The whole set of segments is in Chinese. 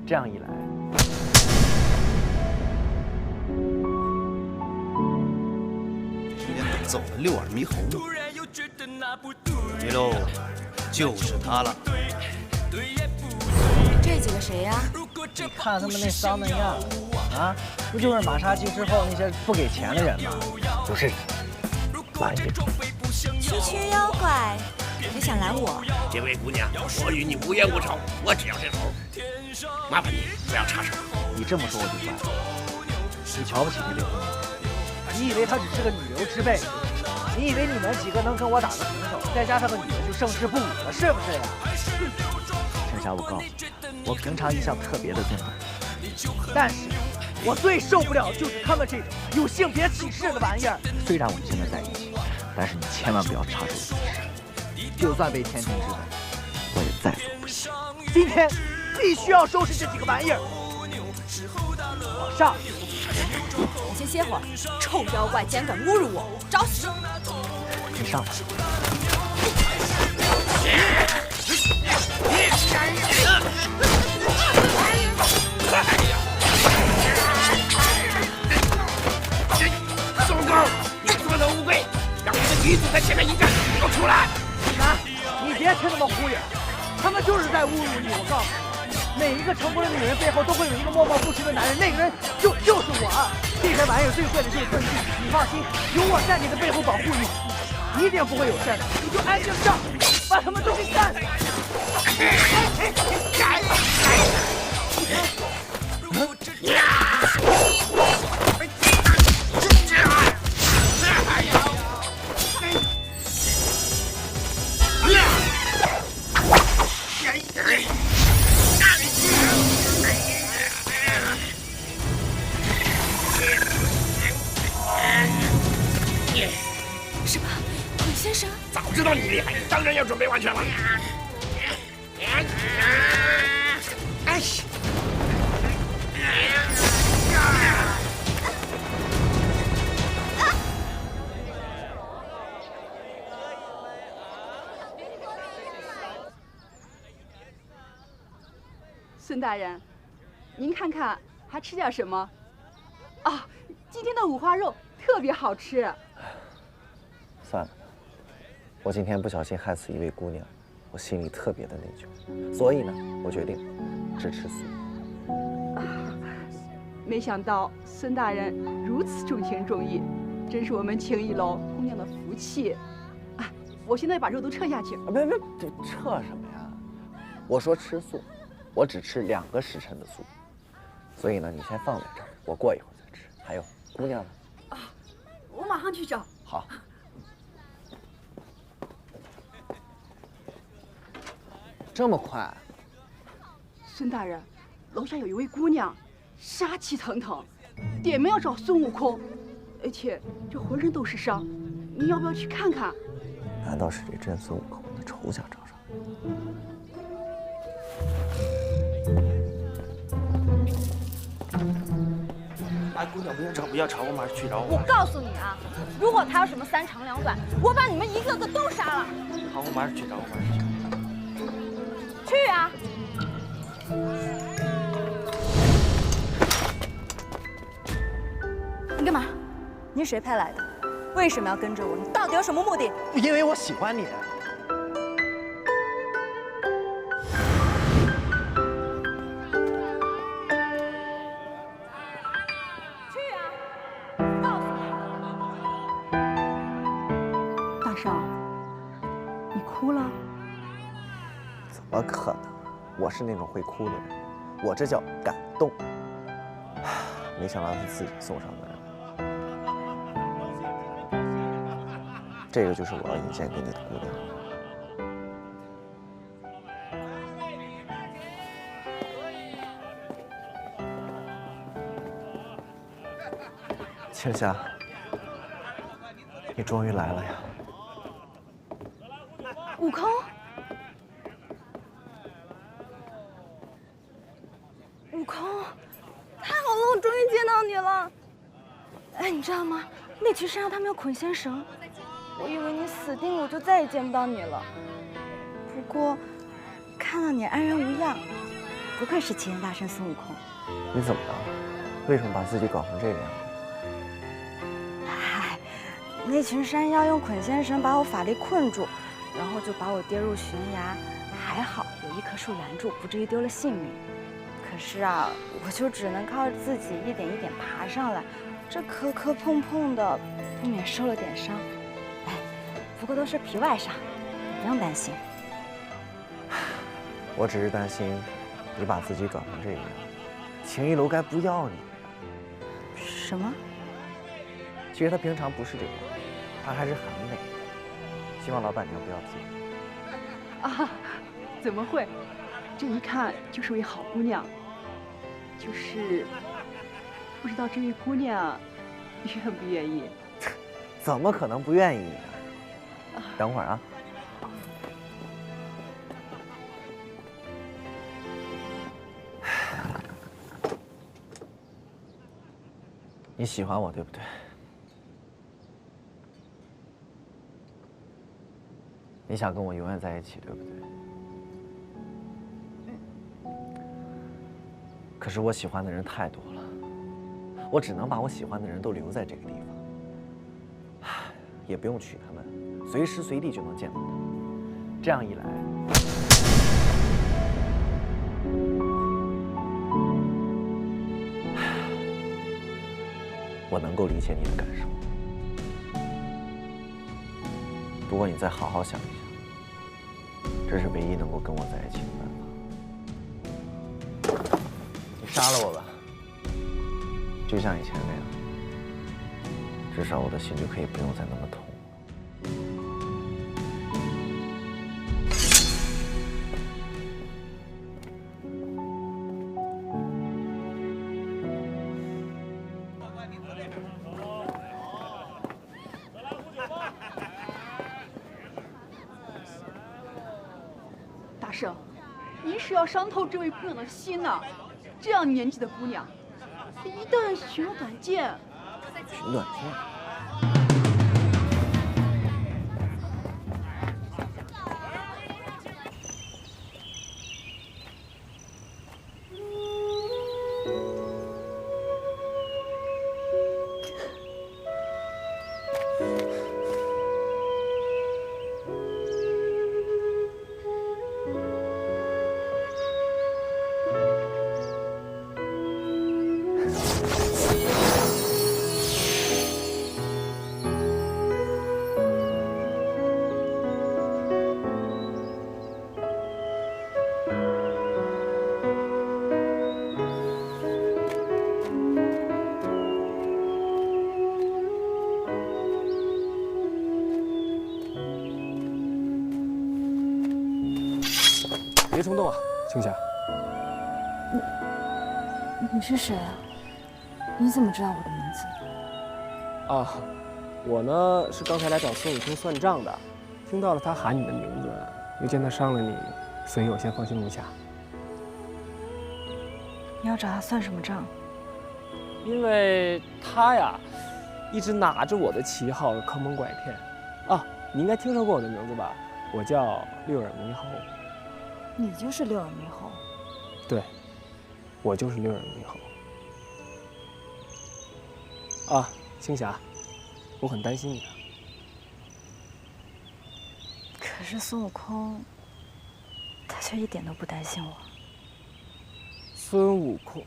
这样一来，一连得揍了6耳猕猴。对喽，就是他了。这几个谁呀？你看他们那丧那样，啊，不就是马杀鸡之后那些不给钱的人吗？就是玩意。区区妖怪，也想拦我？这位姑娘，我与你无冤无仇，我只要这头，麻烦你不要插手。你这么说我就算了。你瞧不起那位姑娘，你以为她只是个女流之辈？你以为你们几个能跟我打个平手，再加上个女的就胜之不武了，是不是呀？陈霞，我告诉你，我平常一向特别的尊重你，但是我最受不了就是他们这种有性别歧视的玩意儿。虽然我们现在在一起，但是你千万不要插手我的事，就算被天庭知道，我也在所不惜。今天必须要收拾这几个玩意儿。往上。你先歇会儿，臭妖怪竟然敢侮辱我，找死！你上来。孙悟空，你做的乌龟，让你的女子在前面一站，给我出来！你别听他们胡言，他们就是在侮辱你。我告诉你。每一个成功的女人背后都会有一个默默付出的男人，那个人就是我。这些玩意儿最贵的就是尊敬，你放心，有我在你的背后保护你，一定不会有事的。你就安静上，把他们都给干！什么？孔先生？早知道你厉害，当然要准备完全了。哎！孙大人，您看看还吃点什么？啊，今天的五花肉特别好吃。算了，我今天不小心害死一位姑娘，我心里特别的内疚，所以呢，我决定只吃素。没想到孙大人如此重情重义，真是我们青衣楼姑娘的福气。啊，我现在把肉都撤下去。别，这撤什么呀？我说吃素，我只吃2个时辰的素，所以呢，你先放在这儿，我过一会儿再吃。还有，姑娘呢？啊，我马上去找。好。这么快？孙大人，楼下有一位姑娘，杀气腾腾，点名要找孙悟空，而且这浑身都是伤，你要不要去看看？难道是这真孙悟空的仇想找上？哎，姑娘不要吵，我马上去找我告诉你啊，如果他有什么3长2短，我把你们一个个都杀了。好，我马上去找，我马上去。去啊！你干嘛？你是谁派来的？为什么要跟着我？你到底有什么目的？因为我喜欢你。去啊！告诉你。大少，你哭了？怎么可能？我是那种会哭的人，我这叫感动。没想到是自己送上门来。这个就是我要引荐给你的姑娘。青霞，你终于来了呀！悟空，悟空，太好了，我终于见到你了。哎，你知道吗？那群山上他们有捆仙绳，我以为你死定了，我就再也见不到你了。不过看到你安然无恙，不愧是齐天大圣孙悟空。你怎么了？为什么把自己搞成这个样子？嗨，那群山妖用捆仙绳把我法力困住，然后就把我跌入悬崖，还好有一棵树拦住，不至于丢了性命。可是啊，我就只能靠自己一点一点爬上来，这磕磕碰碰的，不免受了点伤。哎，不过都是皮外伤，你不用担心。我只是担心你把自己搞成这个样，情谊楼该不要你。什么？其实他平常不是这个样，他还是很美的。希望老板娘不要介意。啊，怎么会？这一看就是位好姑娘。就是不知道这位姑娘愿不愿意？怎么可能不愿意呢？等会儿啊。你喜欢我对不对？你想跟我永远在一起对不对？可是我喜欢的人太多了，我只能把我喜欢的人都留在这个地方，也不用娶他们，随时随地就能见到他们。这样一来，我能够理解你的感受。不过你再好好想一想，这是唯一能够跟我在一起的办法。你杀了我吧，就像以前那样，至少我的心就可以不用再那么痛。大圣，您是要伤透这位姑娘的心呢？这样年纪的姑娘，一旦寻了短见，寻短见。别冲动啊，青霞。你是谁啊？你怎么知道我的名字？啊，我呢是刚才来找孙悟空算账的，听到了他喊你的名字，又见他伤了你，所以我先放心不下。你要找他算什么账？因为他呀，一直拿着我的旗号坑蒙拐骗。啊，你应该听说过我的名字吧？我叫六耳猕猴。你就是六耳猕猴。对，我就是六耳猕猴。啊，青霞，我很担心你啊。可是孙悟空，他却一点都不担心我。孙悟空，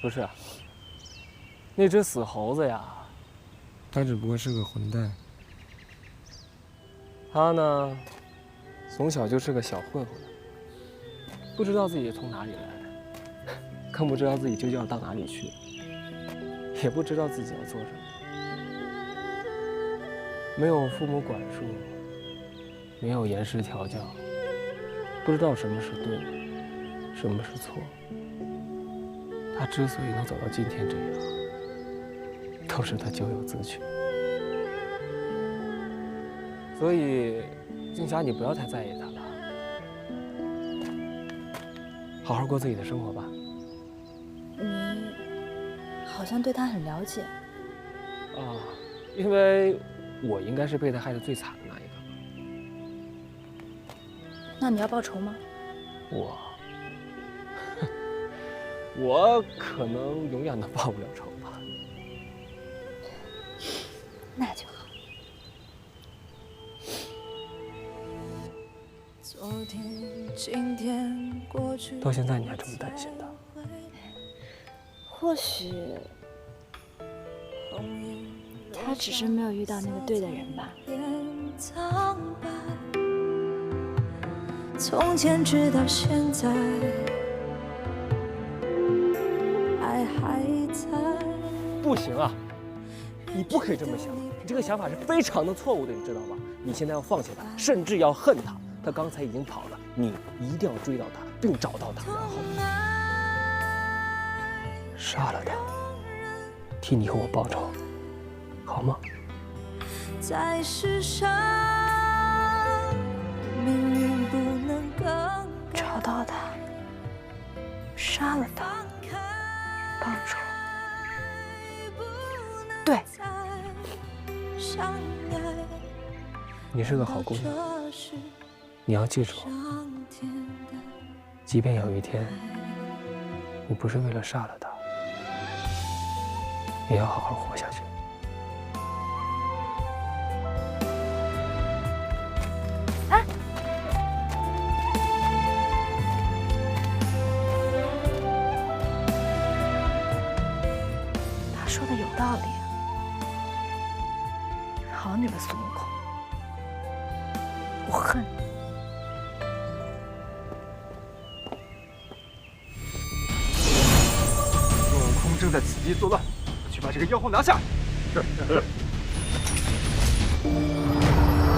不是，那只死猴子呀，他只不过是个混蛋。他呢，从小就是个小混混，不知道自己从哪里来，更不知道自己究竟要到哪里去，也不知道自己要做什么。没有父母管束，没有严师调教，不知道什么是对，什么是错。他之所以能走到今天这样，都是他咎由自取。所以，静霞，你不要太在意他了，好好过自己的生活吧。你好像对他很了解。啊，因为我应该是被他害得最惨的那一个。那你要报仇吗？我可能永远都报不了仇吧。那就好。到现在你还这么担心他？或许他只是没有遇到那个对的人吧。从前直到现在，爱还在。不行啊，你不可以这么想，你这个想法是非常的错误的，你知道吗？你现在要放弃他，甚至要恨他。他刚才已经跑了，你一定要追到他，并找到他，然后杀了他，替你和我报仇，好吗？在世上，命运不能更找到他，杀了他，报仇。对，你是个好姑娘，你要记住，即便有一天你不是为了杀了他，也要好好活下去。哎，他说的有道理。好你个孙悟空，我恨你。孙悟空正在伺机作乱，去把这个妖狐拿下。是。